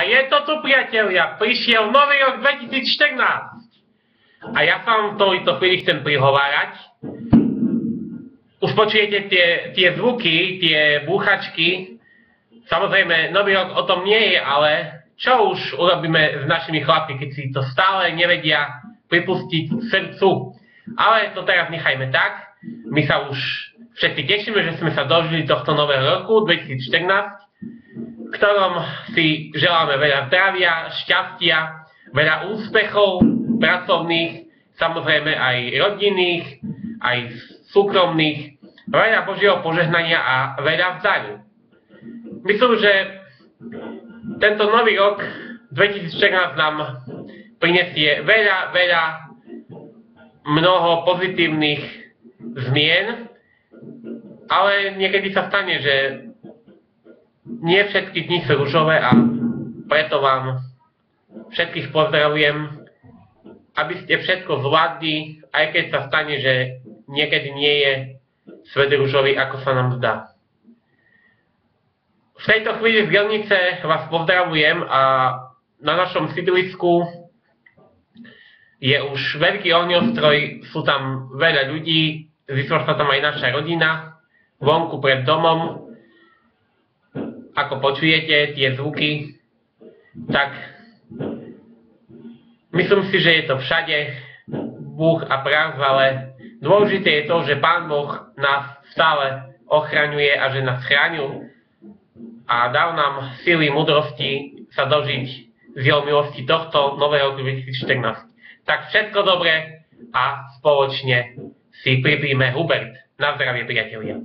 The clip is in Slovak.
A je to tu, priatelia, prišiel nový rok 2014. A ja sa vám v tejto chvíli chcem prihovárať. Už počujete tie zvuky, tie búchačky. Samozrejme, nový rok o tom nie je, ale čo už urobíme s našimi chlapmi, keď si to stále nevedia pripustiť k srdcu. Ale to teraz nechajme tak. My sa už všetci tešíme, že sme sa dožili tohto nového roku 2014, v ktorom si želáme veľa zdravia, šťastia, veľa úspechov pracovných, samozrejme aj rodinných, aj súkromných, veľa Božieho požehnania a veľa vzdaní. Myslím, že tento nový rok 2014 nám prinesie mnoho pozitívnych zmien, ale niekedy sa stane, že nie všetky dni sú ružové a preto vám všetkých pozdravujem, aby ste všetko zvládli, aj keď sa stane, že niekedy nie je svet ružový, ako sa nám zdá. V tejto chvíli z Gelnice vás pozdravujem a na našom sídlisku je už veľký ohňostroj, sú tam veľa ľudí, zišla sa tam aj naša rodina, vonku pred domom. Ako počujete tie zvuky, tak myslím si, že je to všade búch a prask, ale dôležité je to, že Pán Boh nás stále ochraňuje a že nás chránil a dal nám sily, múdrosti sa dožiť z jeho milosti tohto nového roku 2014. Tak všetko dobré a spoločne si pripijme Hubert. Na zdravie, priatelia.